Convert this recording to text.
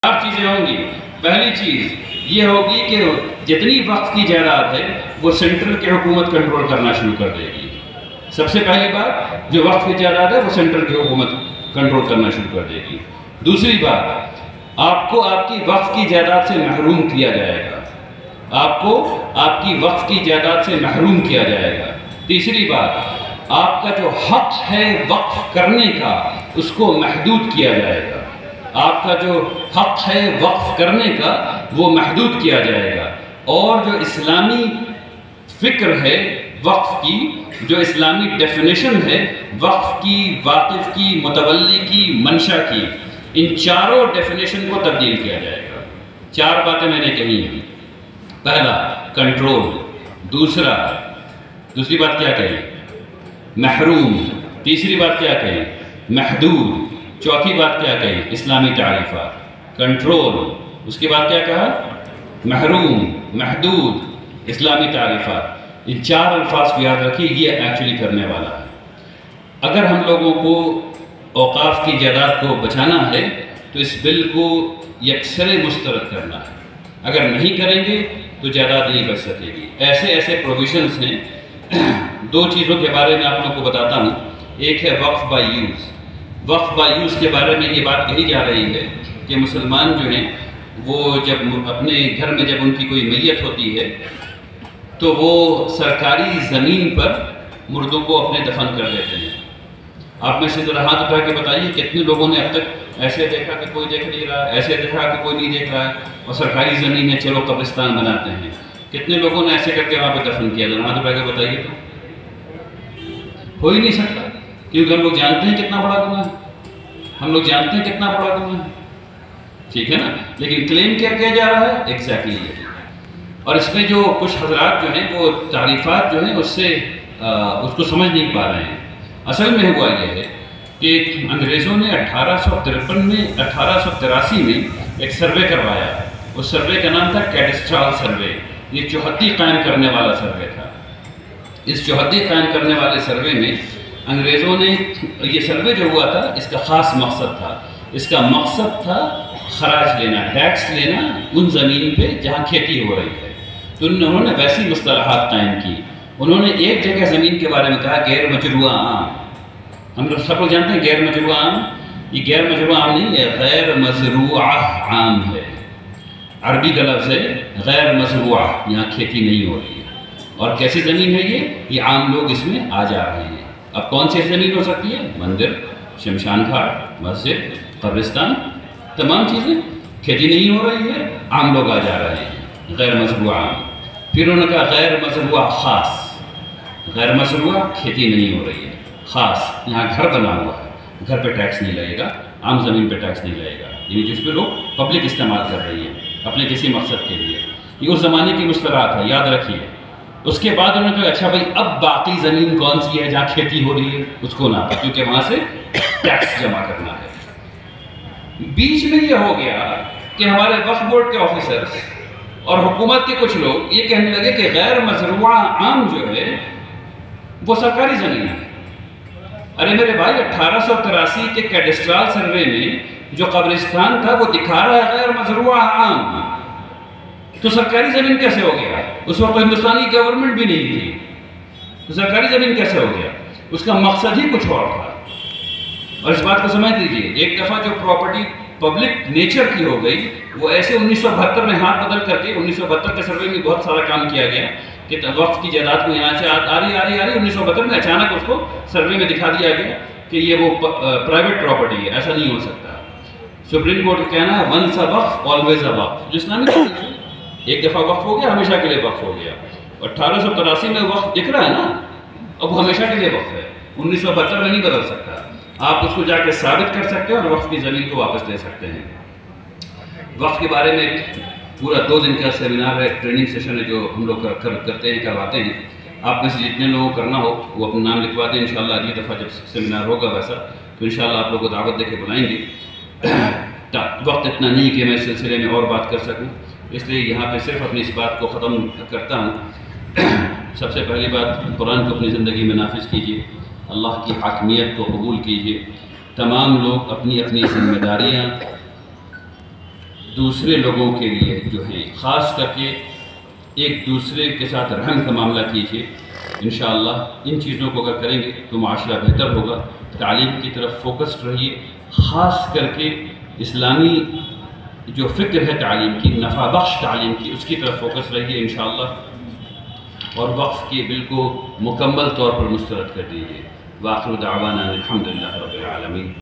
چار چیزیں ہوں گی۔ پہلی چیز یہ ہوگی کہ جتنی وقف کی جائیداد ہے وہ سینٹرل کی حکومت کنٹرول کرنا شروع کر دے گی۔ سب سے پہلی بات، جو وقف کی جائیداد ہے وہ سینٹرل کی حکومت کنٹرول کرنا شروع کر دے گی۔ دوسری بات، آپ کو آپ کی وقف کی جائیداد سے محروم کیا جائے گا، آپ کو آپ کی وقف کی جائیداد سے محروم کیا جائے گا۔ تیسری بات، آپ کا جو حق ہے وقف کرنے کا اس کو محدود کیا جائے گا، آپ کا جو حق ہے وقف کرنے کا وہ محدود کیا جائے گا، اور جو اسلامی فکر ہے وقف کی، جو اسلامی ڈیفینیشن ہے وقف کی، واقف کی، متولی کی، منشا کی، ان چاروں ڈیفینیشن کو تبدیل کیا جائے گا۔ چار باتیں میں نے کہی ہیں۔ پہلا کنٹرول، دوسری بات کیا کہی؟ محروم۔ تیسری بات کیا کہی؟ محدود۔ چوتھی بات کیا کہی؟ اسلامی تعریفات۔ کنٹرول، اس کے بعد کیا کہا؟ محروم، محدود، اسلامی تعریفات۔ ان چار الفاظ کو یاد رکھیے، یہ ایکچولی کرنے والا ہے۔ اگر ہم لوگوں کو اوقاف کی جائیداد کو بچانا ہے تو اس بل کو یکسر مسترد کرنا ہے۔ اگر نہیں کریں گے تو جائیداد نہیں بچ سکے گی۔ ایسے پروویژنز ہیں۔ دو چیزوں کے بارے میں آپ لوگوں کو بتاتا ہوں۔ ایک ہے وقف بائی یوز۔ وقف بائی یوز کے بارے میں یہ بات کہی جا رہی ہے کہ مسلمان جو ہیں وہ جب اپنے گھر میں جب ان کی کوئی میت ہوتی ہے تو وہ سرکاری زمین پر مردوں کو اپنے دفن کر دیتے ہیں۔ آپ میں سے ذرا ہاتھ اٹھا کے بتائیے کتنے لوگوں نے اب تک ایسے دیکھا کہ کوئی دیکھ نہیں رہا، ایسے دیکھا کہ کوئی نہیں دیکھ رہا ہے، اور سرکاری زمین ہے چلو قبرستان بناتے ہیں؟ کتنے لوگوں نے ایسے کر کے وہاں پہ دفن کیا؟ ذرا ہاتھ اٹھا کے بتائیے۔ تو ہو ہی نہیں سکتا، کیونکہ ہم لوگ جانتے ہیں کتنا بڑا گناہ ہے، ہم لوگ جانتے ہیں کتنا بڑا گناہ ہے، ٹھیک ہے نا؟ لیکن کلیم کیا کیا جا رہا ہے؟ ایگزیکٹلی یہ۔ اور اس میں جو کچھ حضرات جو ہیں وہ تعریفات جو ہیں اس کو سمجھ نہیں پا رہے ہیں۔ اصل میں ہوا یہ ہے کہ انگریزوں نے 1883 میں ایک سروے کروایا۔ اس سروے کا نام تھا کیڈسٹرال سروے۔ یہ چوہدی قائم کرنے والا سروے تھا۔ اس چوہدی قائم کرنے والے سروے میں انگریزوں نے، یہ سروے جو ہوا تھا اس کا خاص مقصد تھا، اس کا مقصد تھا خراج لینا، ٹیکس لینا ان زمین پہ جہاں کھیتی ہو رہی ہے۔ تو انہوں نے ویسی مصطلحات قائم کی۔ انہوں نے ایک جگہ زمین کے بارے میں کہا غیر مجروع عام۔ ہم لوگ سب لوگ جانتے ہیں غیر مجروع عام، یہ غیر مجروع عام نہیں ہے، غیر مزروعہ عام ہے۔ عربی کا لفظ ہے غیر مزروعہ، یہاں کھیتی نہیں ہو رہی ہے۔ اور کیسی زمین ہے یہ عام لوگ اس میں آ جا رہے ہیں۔ اب کون سی زمین ہو سکتی ہے؟ مندر، شمشان گھاٹ، مسجد، قبرستان، تمام چیزیں۔ کھیتی نہیں ہو رہی ہے، عام لوگ آ جا رہے ہیں، غیر مزروع عام۔ پھر انہوں نے کہا غیر مزروع خاص، غیر مزروع کھیتی نہیں ہو رہی ہے، خاص یہاں گھر بنا ہوا ہے، گھر پہ ٹیکس نہیں لگے گا، عام زمین پہ ٹیکس نہیں لگے گا، یعنی جس پہ لوگ پبلک استعمال کر رہی ہے اپنے کسی مقصد کے لیے۔ یہ اس زمانے کی مصطلحات ہے، یاد رکھیے۔ اس کے بعد انہوں نے کہا اچھا بھائی اب باقی زمین کون سی ہے جہاں کھیتی ہو رہی ہے اس کو نہ، کیونکہ وہاں سے ٹیکس جمع کرنا ہے۔ بیچ میں یہ ہو گیا کہ ہمارے وقف بورڈ کے آفیسرز اور حکومت کے کچھ لوگ یہ کہنے لگے کہ غیر مزروعہ عام جو ہے وہ سرکاری زمین ہے۔ ارے میرے بھائی 1883 کے کیڈسٹرال سروے میں جو قبرستان تھا وہ دکھا رہا ہے غیر مزروعہ عام، تو سرکاری زمین کیسے ہو گیا؟ اس وقت ہندوستانی گورنمنٹ بھی نہیں تھی، تو سرکاری زمین کیسے ہو گیا؟ اس کا مقصد ہی کچھ اور تھا۔ اور اس بات کو سمجھ لیجیے، ایک دفعہ جو پراپرٹی پبلک نیچر کی ہو گئی، وہ ایسے 1972 میں ہاتھ بدل کر کے 1972 کے سروے میں بہت سارا کام کیا گیا کہ وقف کی جائیداد کو یہاں سے آ رہی 1972 میں اچانک اس کو سروے میں دکھا دیا گیا کہ یہ وہ پرائیویٹ پراپرٹی ہے، ایسا نہیں ہو سکتا۔ سپریم کورٹ کا کہنا ہے ونس اے وقف آلویز اے وقف، جو اسلامی ایک دفعہ وقف ہو گیا ہمیشہ کے لیے وقف ہو گیا۔ 1883 میں وقف دکھ رہا ہے نا، اب وہ ہمیشہ کے لیے وقف ہے، 1972 میں نہیں بدل سکتا۔ آپ اس کو جا کے ثابت کر سکتے ہیں اور وقف کی زمین کو واپس لے سکتے ہیں۔ وقف کے بارے میں پورا 2 دن کا سیمینار ہے، ٹریننگ سیشن ہے جو ہم لوگ کرتے ہیں، کرواتے ہیں۔ آپ میں سے جتنے لوگوں کو کرنا ہو وہ اپنا نام لکھوا دیں، انشاءاللہ اگلی دفعہ جب سیمینار ہوگا ویسا تو انشاءاللہ آپ لوگوں کو دعوت دے کے بلائیں گے۔ وقت اتنا نہیں کہ میں اس سلسلے میں اور بات کر سکوں، اس لیے یہاں پہ صرف اپنی اس بات کو ختم کرتا ہوں۔ سب سے پہلی بات، قرآن کو اپنی زندگی میں نافذ کیجیے، اللہ کی حاکمیت کو قبول کیجیے، تمام لوگ اپنی اپنی ذمہ داریاں دوسرے لوگوں کے لیے جو ہیں خاص کر کے ایک دوسرے کے ساتھ رحم کا معاملہ کیجیے. انشاءاللہ ان چیزوں کو اگر کریں گے تو معاشرہ بہتر ہوگا. تعلیم کی طرف فوکسڈ رہیے، خاص کر کے اسلامی جو فکر ہے تعلیم کی، نفع بخش تعلیم کی، اس کی طرف فوکس رہیے انشاءاللہ. اور وقف کے بل کو مکمل طور پر مسترد کر دیجیے. وآخر دعوانا الحمدللہ رب العالمین.